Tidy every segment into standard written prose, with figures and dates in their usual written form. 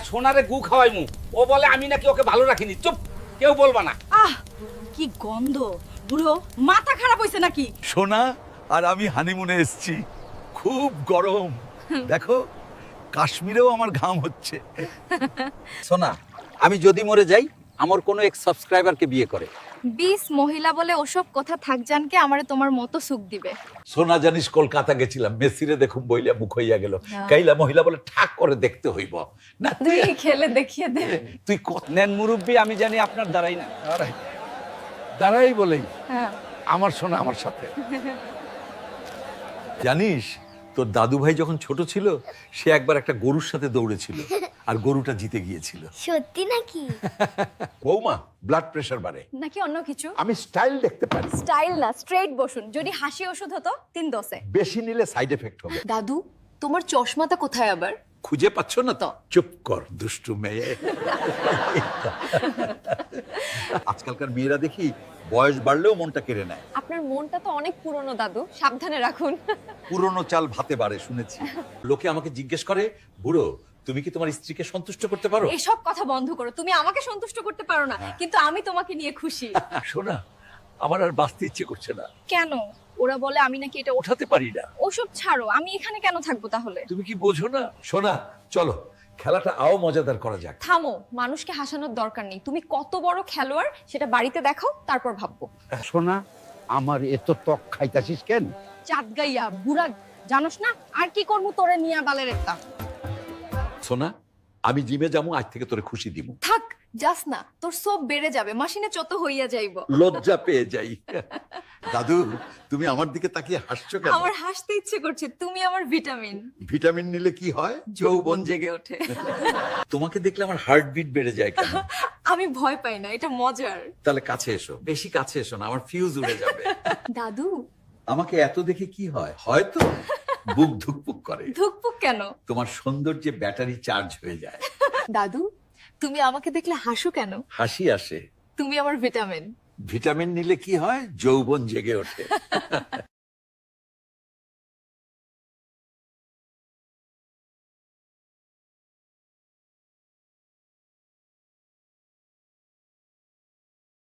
সোনারে গু খাওয়াইমু। ও বলে আমি নাকি ওকে ভালো রাখিনি। চুপ, কেউ বলবা না। আহ কি গন্ধ! বুড়ো মাথা খারাপ হইছে নাকি? সোনা আর আমি হানিমুনে এসেছি, খুব গরম। দেখো কাশ্মীরেও আমার ঘাম হচ্ছে। সোনা, আমি যদি মরে যাই আমার কোনো এক সাবস্ক্রাইবারকে বিয়ে করে। 20 মহিলা বলে ওসব কথা থাক জানকে আমারে তোমার মতো সুখ দিবে। সোনা জানিস কলকাতা গেছিলাম, মেসিরে দেখুম বইলা মুখ হইয়া গেল। কাইলা মহিলা বলে ঠাক করে দেখতে হইব না। তুই খেলে দেখিয়ে দে। তুই কত নেন মুরব্বি, আমি জানি আপনার দ্বারাই না। দাঁড়াই বলেই হ্যাঁ আমার সোনা আমার সাথে। জানিস তোর দাদু ভাই যখন ছোট ছিল সে একবার একটা গরুর সাথে দৌড়েছিল আর গরুটা জিতে গিয়েছিল। সত্যি নাকি? বৌমা ব্লাড প্রেশার বাড়ে, নাকি অন্য কিছু? আমি স্টাইল দেখতে পারি। স্টাইল না, স্ট্রেট বসুন। যদি হাসি ওষুধ হতো 3 ডোজে। বেশি নিলে সাইড এফেক্ট হবে। দাদু তোমার চশমাটা কোথায় আবার? খুঁজে পাচ্ছ না তো? চুপ কর দুষ্টু মেয়ে। আজকালকার মেয়েরা দেখি বয়স বাড়লেও মনটা কেড়ে নেয়। আপনার মনটা তো অনেক পুরনো দাদু, সাবধানে রাখুন। পুরনো চাল ভাতে বাড়ে শুনেছি। লোকে আমাকে জিজ্ঞেস করে, বুড়ো তুমি কি তোমার স্ত্রীকে সন্তুষ্ট করতে পারো? এসব কথা বন্ধ করো। তুমি আমাকে সন্তুষ্ট করতে পারো না, কিন্তু আমি তোমাকে নিয়ে খুশি। শোনা, আমার আর বাঁচতে ইচ্ছে করছে না, কেন? ওরা বলে আমি নাকি এটা ওঠাতে পারি না। ওসব ছাড়ো, আমি এখানে কেন থাকবো তাহলে? তুমি কি বোঝো না? শোনা, চলো খেলাটা আও মজাদার করা যাক। থামো, মানুষকে হাসানোর দরকার নেই। তুমি কত বড় খেলোয়াড় সেটা বাড়িতে দেখাও, তারপর ভাববো। সোনা, আমার এত ত্বক খাইতাছিস কেন? চাঁদ গাইয়া বুড়া, জানোস না আর কি করবো তোরে নিয়া বালের একটা। সোনা, আমি জিমে যাবো, আজ থেকে তোরে খুশি দিব। থাক, যাস না, তোর সব বেড়ে যাবে, মাসিনে চত হইয়া যাইব। লজ্জা পেয়ে যাই। দাদু তুমি আমার দিকে তাকিয়ে হাসছো কেন? আমার হাসতে ইচ্ছে করছে, তুমি আমার ভিটামিন। ভিটামিন নিলে কি হয়? যৌবন জেগে ওঠে। তোমাকে দেখলে আমার হার্টবিট বেড়ে যায় কেন? আমি ভয় পাই না, এটা মজার। তাহলে কাছে এসো, বেশি কাছে এসো না, আমার ফিউজ উড়ে যাবে। দাদু আমাকে এত দেখে কি হয়? হয়তো বুক ধুকপুক করে। ধুকপুক কেন? তোমার সৌন্দর্যে ব্যাটারি চার্জ হয়ে যায়। দাদু তুমি আমাকে দেখলে হাসো কেন? হাসি আসে। তুমি আমার ভিটামিন। ভিটামিন নিলে কি হয়? যৌবন জেগে ওঠে।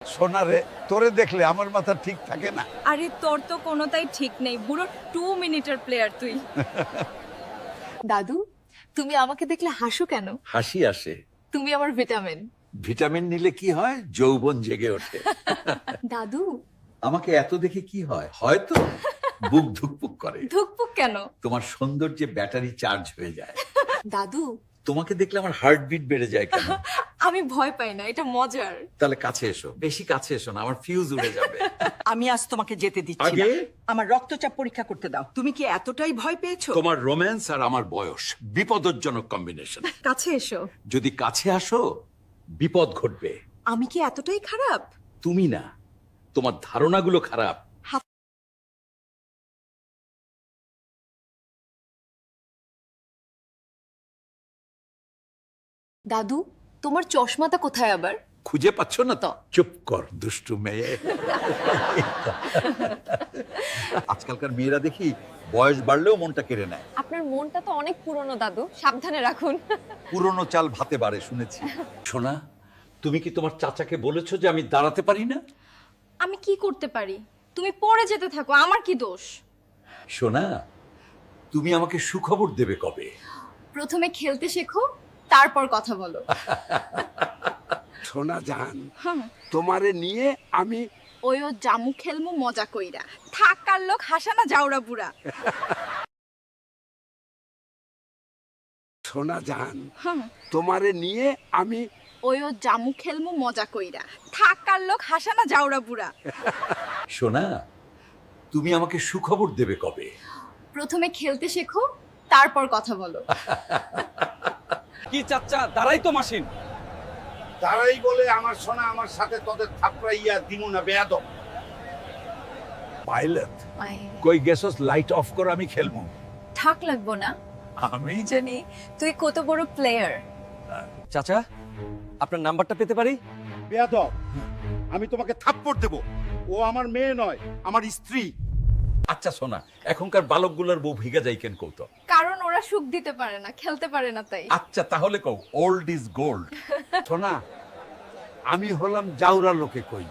সোনারে, তোরে দেখলে আমার মাথা ঠিক থাকে না। আরে তোর তো কোনোটাই ঠিক নেই বুড়ো, 2 মিনিটের প্লেয়ার তুই। দাদু তুমি আমাকে দেখলে হাসো কেন? হাসি আসে। তুমি আমার ভিটামিন। ভিটামিন নিলে কি হয়? যৌবন জেগে ওঠে। দাদু আমাকে এত দেখে কি হয়? হয়তো বুক ধুকপুক করে। ধুকপুক কেন? তোমার সৌন্দর্যে ব্যাটারি চার্জ হয়ে যায়। দাদু তোমাকে দেখলে আমার হার্টবিট বেড়ে যায় কেন? আমি ভয় পাই না, এটা মজার। তাহলে কাছে এসো, বেশি কাছে এসো না, আমার ফিউজ উড়ে যাবে। আমি আজ তোমাকে যেতে দিচ্ছি না। আগে? আমার রক্তচাপ পরীক্ষা করতে দাও। তুমি কি এতটাই ভয় পেয়েছো? তোমার রোম্যান্স আর আমার বয়স বিপদজনক কম্বিনেশন। কাছে এসো। যদি কাছে আসো বিপদ ঘটবে। আমি কি এতটাই খারাপ? তুমি না, তোমার ধারণাগুলো খারাপ। দাদু তোমার চশমাটা কোথায় আবার? খুঁজে পাচ্ছ না তো? চুপ কর দুষ্টু মেয়ে। আজকালকার মেয়েরা দেখি বয়স বাড়লেও মনটা কেড়ে নেয়। আপনার মনটা তো অনেক পুরনো দাদু, সাবধানে রাখুন। পুরনো চাল ভাতে বাড়ে শুনেছি। শোনা, তুমি কি তোমার চাচাকে বলেছো যে আমি দাঁড়াতে পারি না? আমি কি করতে পারি? তুমি পড়ে যেতে থাকো, আমার কি দোষ? শোনা, তুমি আমাকে সুখবর দেবে কবে? প্রথমে খেলতে শেখো, তারপর কথা বলো। সোনা জান, তোমারে নিয়ে আমি ওইও জামু খেলমু মজা কইরা। থাকার লোক হাসানা যাওরা বুড়া। সোনা জান, তোমারে নিয়ে আমি ওইও জামু খেলমু মজা কইরা। থাকার লোক হাসানা যাওরা বুড়া। শোনা, তুমি আমাকে সুখবর দেবে কবে? প্রথমে খেলতে শেখো, তারপর কথা বলো। কি চাচ্চা, দাঁড়াই তো মাসিন। তারাই বলে আমার সোনা আমার সাথে তোদের থাপড়াইয়া দিমু না বেয়াদব। পাইলট কই গেছস? লাইট অফ কর, আমি খেলবো। থাক লাগবো না, আমি জানি তুই কত বড় প্লেয়ার। চাচা, আপনার নাম্বারটা পেতে পারি? বেয়াদব, আমি তোমাকে থাপ্পড় দেব। ও আমার মেয়ে নয়, আমার স্ত্রী। আচ্ছা শোনা, এখনকার বালকগুলোর বউ ভিগা যাই কেন কৌতো? কারণ ওরা ওরা সুখ দিতে পারে না, খেলতে পারে না তাই। আচ্ছা তাহলে কও ওল্ড ইজ গোল্ড। সোনা আমি হলাম জাউরা লোকে কই।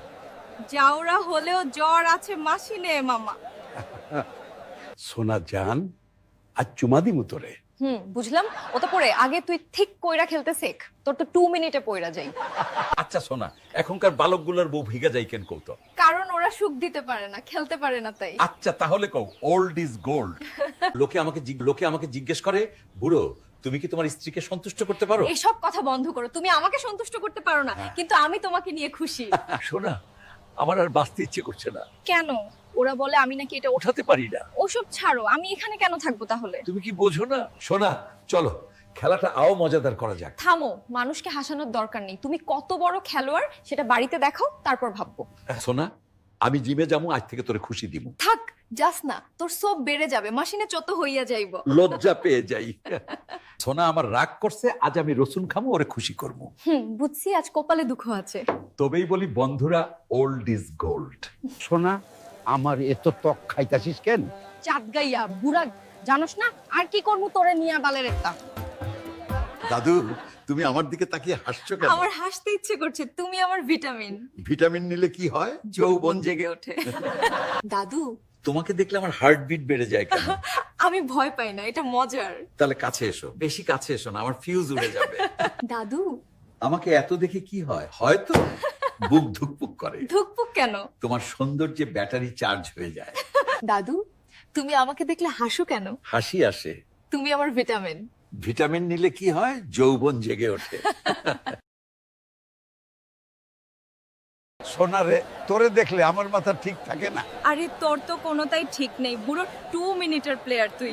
যাওরা হলেও জ্বর আছে মাসিনে মামা। সোনা জান আজ চুমা দিমু তোরে। বুঝলাম। ও তো পড়ে আগে তুই ঠিক কইরা খেলতে শেখ, তোর তো 2 মিনিটে পইরা যাই। আচ্ছা সোনা, এখনকার বালকগুলোর বউ ভিগা যাই কেন কও তো? কারণ ওরা সুখ দিতে পারে না, খেলতে পারে না তাই। আচ্ছা তাহলে কও ওল্ড ইজ গোল্ড। লোকে আমাকে জিজ্ঞেস করে, বুড়ো তুমি কি তোমার স্ত্রীকে সন্তুষ্ট করতে পারো? এসব কথা বন্ধ করো। তুমি আমাকে সন্তুষ্ট করতে পারো না, কিন্তু আমি তোমাকে নিয়ে খুশি। সোনা, আমার আর বাঁচতে ইচ্ছে করছে না, কেন? ওরা বলে আমি নাকি এটা ওঠাতে পারি না। ওসব ছাড়ো, আমি এখানে কেন থাকবো তাহলে? তুমি কি বোঝো না? সোনা চলো খেলাটা আও মজাদার করা যাক। থামো, মানুষকে হাসানোর দরকার নেই। তুমি কত বড় খেলোয়াড় সেটা বাড়িতে দেখাও, তারপর ভাববো। সোনা, আমি জিমে যাবো, আজ থেকে তোরে খুশি দিব। থাক, যাস না, তোর সব বেড়ে যাবে, মাসিনে চত হইয়া যাইব। লজ্জা পেয়ে যাই। সোনা আমার রাগ করছে, আজ আমি রসুন খামো, ওরে খুশি করবো। বুঝছি আজ কপালে দুঃখ আছে। তবেই বলি বন্ধুরা, ওল্ড ইজ গোল্ড। সোনা আমার এত ত্বক খাইতাছিস কেন? চাঁদ গাইয়া বুড়া, জানোস না আর কি করবো তোরে নিয়া বালের একটা। দাদু, তুমি আমার দিকে তাকিয়ে হাসছো কেন? আমার হাসতে ইচ্ছে করছে, তুমি আমার ভিটামিন। ভিটামিন নিলে কি হয়? যৌবন জেগে ওঠে। দাদু, তোমাকে দেখলে আমার হার্টবিট বেড়ে যায় কেন? আমি ভয় পাই না, এটা মজার। তাহলে কাছে এসো, বেশি কাছে এসো না, আমার ফিউজ উড়ে যাবে। দাদু, আমাকে এত দেখে কি হয়? হয়তো বুক ধুকপুক করে। ধুকপুক কেন? তোমার সৌন্দর্যে ব্যাটারি চার্জ হয়ে যায়। দাদু, তুমি আমাকে দেখলে হাসো কেন? হাসি আসে। তুমি আমার ভিটামিন। ভিটামিন নিলে কি হয়? যৌবন জেগে ওঠে। সোনা রে, তোরে দেখলে আমার মাথা ঠিক থাকে না। আরে তোর তো কোনোটাই ঠিক নেই বুড়ো, 2 মিনিটের প্লেয়ার তুই।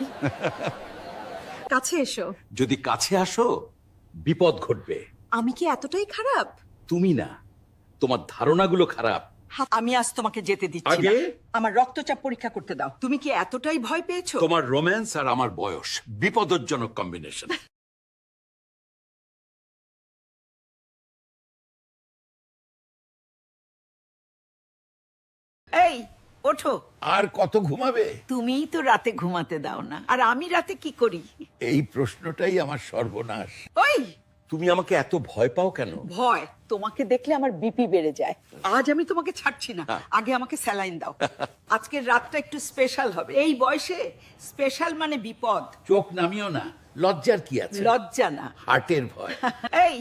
কাছে এসো। যদি কাছে আসো বিপদ ঘটবে। আমি কি এতটাই খারাপ? তুমি না, তোমার ধারণাগুলো খারাপ। আমি আজ তোমাকে যেতে দিচ্ছি না। আগে? আমার রক্তচাপ পরীক্ষা করতে দাও। তুমি কি এতটাই ভয় পেয়েছো? তোমার রোম্যান্স আর আমার বয়স বিপদজনক কম্বিনেশন। এই ওঠো। আর কত ঘুমাবে? তুমিই তো রাতে ঘুমাতে দাও না, আর আমি রাতে কি করি? এই প্রশ্নটাই আমার সর্বনাশ। ওই তুমি আমাকে এত ভয় পাও কেন? ভয়, তোমাকে দেখলে আমার বিপি বেড়ে যায়। আজ আমি তোমাকে ছাড়ছি না, আগে আমাকে স্যালাইন দাও। আজকের রাতটা একটু স্পেশাল হবে। এই বয়সে স্পেশাল মানে বিপদ। চোখ নামিও না, লজ্জার কি আছে? লজ্জা না, হার্টের ভয়। এই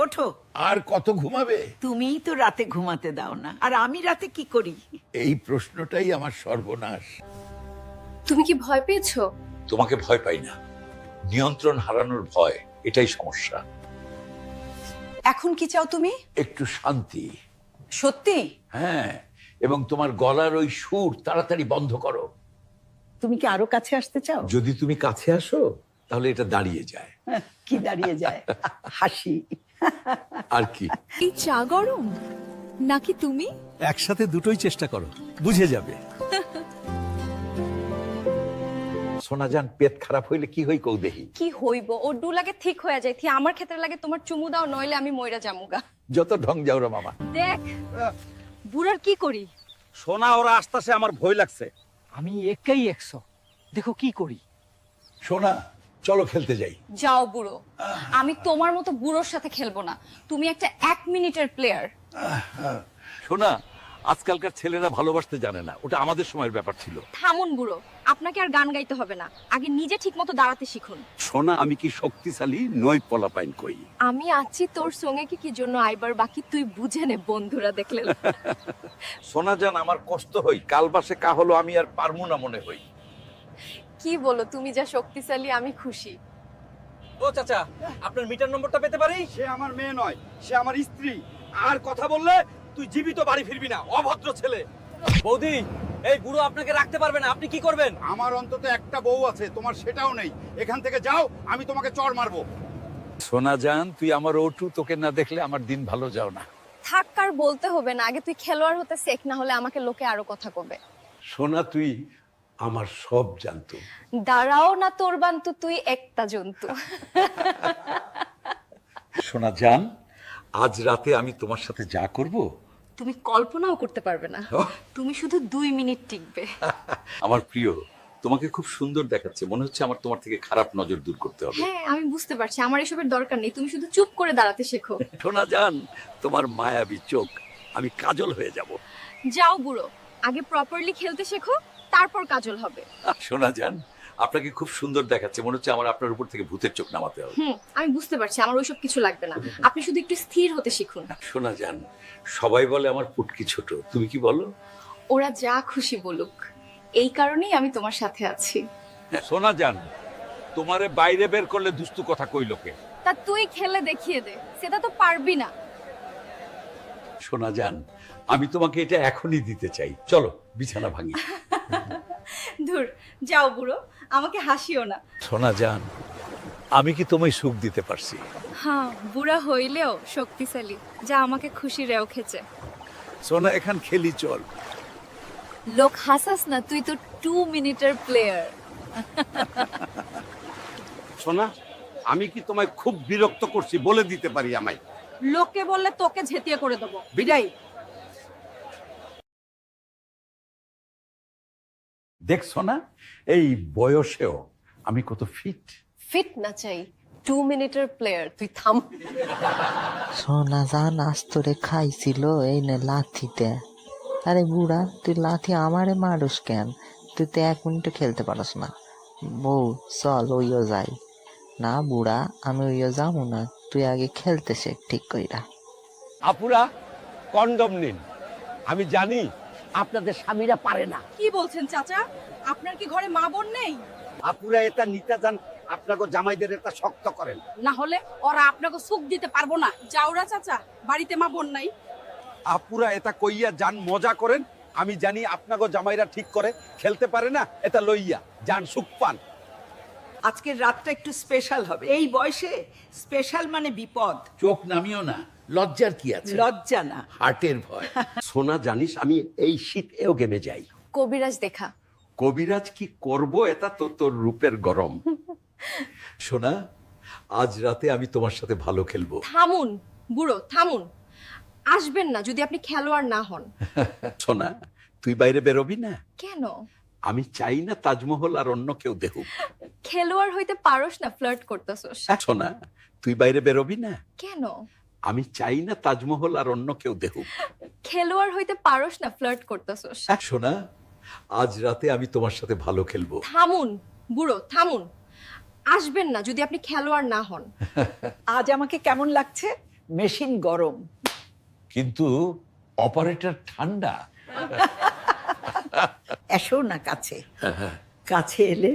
ওঠো। আর কত ঘুমাবে? তুমিই তো রাতে ঘুমাতে দাও না, আর আমি রাতে কি করি? এই প্রশ্নটাই আমার সর্বনাশ। তুমি কি ভয় পেয়েছো? তোমাকে ভয় পাই না, নিয়ন্ত্রণ হারানোর ভয়, এটাই সমস্যা। এখন কি চাও তুমি? একটু শান্তি। সত্যি? হ্যাঁ, এবং তোমার গলার ওই সুর তাড়াতাড়ি বন্ধ করো। তুমি কি আরো কাছে আসতে চাও? যদি তুমি কাছে আসো তাহলে এটা দাঁড়িয়ে যায়। কি দাঁড়িয়ে যায়? হাসি। আর কি? এই চা গরম নাকি তুমি? একসাথে দুটোই চেষ্টা করো, বুঝে যাবে। সোনাজান, পেট খারাপ হইলে কি হই কও দেখি। কি হইব, ও ডু লাগে ঠিক হয়ে যায়, থি আমার ক্ষেত্রে লাগে তোমার চুমু দাও, নইলে আমি মইরা জামুগা। যত ঢং যাও রে মামা। দেখ বুড়ার কি করি। সোনা ওরা আসতেছে, আমার ভয় লাগছে। আমি একাই 100, দেখো কি করি। সোনা চলো খেলতে যাই। যাও বুড়ো, আমি তোমার মতো বুড়োর সাথে খেলবো না। তুমি একটা 1 মিনিটের প্লেয়ার। সোনা, আজকালকার ছেলেরা ভালোবাসতে জানে না, ওটা আমাদের সময়ের ব্যাপার ছিল। থামুন বুড়ো, আপনাকে আর গান গাইতে হবে না, আগে নিজে ঠিক মতো দাঁড়াতে শিখুন। সোনা আমি কি শক্তিশালী নই? পলাপাইন কই। আমি আছি তোর সঙ্গে, কি জন্য আইবার বাকি তুই বুঝে নে, বন্ধুরা দেখলে। সোনাজান, আমার কষ্ট হই, কাল বাসে কা হলো আমি আর পারমু না মনে হই। কি বলো, তুমি যা শক্তিশালী আমি খুশি। ও চাচা, আপনার মিটার নম্বরটা পেতে পারি? সে আমার মেয়ে নয়, সে আমার স্ত্রী। আর কথা বললে তুই জীবিত বাড়ি ফিরবি না, অভদ্র ছেলে। বৌদি, এই বুড়ো আপনাকে রাখতে পারবে না, আপনি কি করবেন? আমার অন্তত একটা বউ আছে, তোমার সেটাও নেই। এখান থেকে যাও, আমি তোমাকে চড় মারবো। সোনাজান, তুই আমার ওটু, তোকে না দেখলে আমার দিন ভালো যাও না। থাক, আর বলতে হবে না, আগে তুই খেলোয়াড় হতে শেখ, না হলে আমাকে লোকে আরো কথা কবে। সোনা তুই আমার সব জানতো। দাঁড়াও না তোর বান্তু, তুই একটা জন্তু। সোনাজান, আজ রাতে আমি তোমার সাথে যা করব তুমি কল্পনাও করতে পারবে না। তুমি শুধু 2 মিনিট টিকবে। আমার প্রিয়, তোমাকে খুব সুন্দর দেখাচ্ছে, মনে হচ্ছে আমার তোমার থেকে খারাপ নজর দূর করতে হবে। হ্যাঁ আমি বুঝতে পারছি, আমার এসবের দরকার নেই, তুমি শুধু চুপ করে দাঁড়াতে শেখো। সোনা জান, তোমার মায়াবী চোখ, আমি কাজল হয়ে যাব। যাও বুড়ো, আগে প্রপারলি খেলতে শেখো, তারপর কাজল হবে। সোনা জান, আপনাকে খুব সুন্দর দেখাচ্ছে, মনে হচ্ছে আমার আপনার উপর থেকে ভূতের চোখ নামাতে হবে। আমি বুঝতে পারছি, আমার ওইসব কিছু লাগবে না, আপনি শুধু একটু স্থির হতে শিখুন। সোনা জান, সবাই বলে আমার পুটকি ছোট, তুমি কি বলো? ওরা যা খুশি বলুক, এই কারণেই আমি তোমার সাথে আছি। সোনা জান, তোমারে বাইরে বের করলে দুস্তু কথা কই লোকে। তা তুই খেলে দেখিয়ে দে, সেটা তো পারবি না। সোনা জান, আমি তোমাকে এটা এখনই দিতে চাই, চলো বিছানা ভাঙি। ধুর, যাও বুড়ো, আমাকে হাসিও না। সোনা জান, আমি কি তোমায় সুখ দিতে পারছি? হ্যাঁ, বুড়া হইলেও শক্তিশালী, যা আমাকে খুশি রেও খেছে। সোনা, এখান খেলি চল। লোক হাসাস না, তুই তো 2 মিনিটের প্লেয়ার। সোনা, আমি কি তোমায় খুব বিরক্ত করছি বলে দিতে পারি আমায়? লোকে বললে তোকে ঝেঁটিয়ে করে দেবো, বিদায়। দেখছো না, এই বয়সেও আমি কত ফিট। ফিট না চাই, 2 মিনিটের প্লেয়ার, তুই থাম। সোনা জান আজ তোরে খাইছিল এই নে লাথিতে। আরে বুড়া, তুই লাথি আমারে মারুস কেন? তুই তো 1 মিনিটও খেলতে পারস না। বউ চল ওইও যাই। না বুড়া, আমি ওইও যাবো না, তুই আগে খেলতে শেখ ঠিক কইরা। আপুরা, কন্ডম নিন। আমি জানি আপনাদের স্বামীরা পারে না। কি বলছেন চাচা? আপনার কি ঘরে মা বোন নেই? আপুরা এটা নিতে যান, আপনাকে জামাইদের এটা শক্ত করেন। না হলে ওরা আপনাকে সুখ দিতে পারবো না। যাওরা চাচা, বাড়িতে মা বোন নাই। আপুরা এটা কইয়া যান, মজা করেন। আমি জানি আপনাকে জামাইরা ঠিক করে খেলতে পারে না, এটা লইয়া যান, সুখ পান। আজকের রাতটা একটু স্পেশাল হবে। এই বয়সে স্পেশাল মানে বিপদ, চোখ নামিও না, লজ্জার কি আছে? লজ্জা না। হার্টের ভয়। সোনা জানিস, আমি এই শীতেও গেমে যাই। কবিরাজ দেখা। কবিরাজ কি করব, এটা তো তোর রূপের গরম। সোনা, আজ রাতে আমি তোমার সাথে ভালো খেলবো। থামুন বুড়ো, থামুন। আসবেন না যদি আপনি খেলোয়াড় না হন। সোনা, তুই বাইরে বেরোবি না? কেন? আমি চাই না তাজমহল আর অন্য কেউ দেখুক। খেলোয়াড় হইতে পারোস না, ফ্লার্ট করতেছস। সোনা, তুই বাইরে বেরোবি না? কেন? আমি চাই না তাজমহল আর অন্য কেউ দেখুক। খেলোয়াড় হইতে পারোস না, ফ্লার্ট করতেছস। সোনা, আজ রাতে আমি তোমার সাথে ভালো খেলবো। থামুন বুড়ো, থামুন। আসবেন না যদি আপনি খেলোয়াড় না হন। আজ আমাকে কেমন লাগছে? মেশিন গরম, কিন্তু অপারেটর ঠান্ডা। এসো না কাছে। কাছে এলে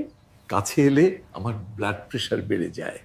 কাছে এলে আমার ব্লাড প্রেশার বেড়ে যায়।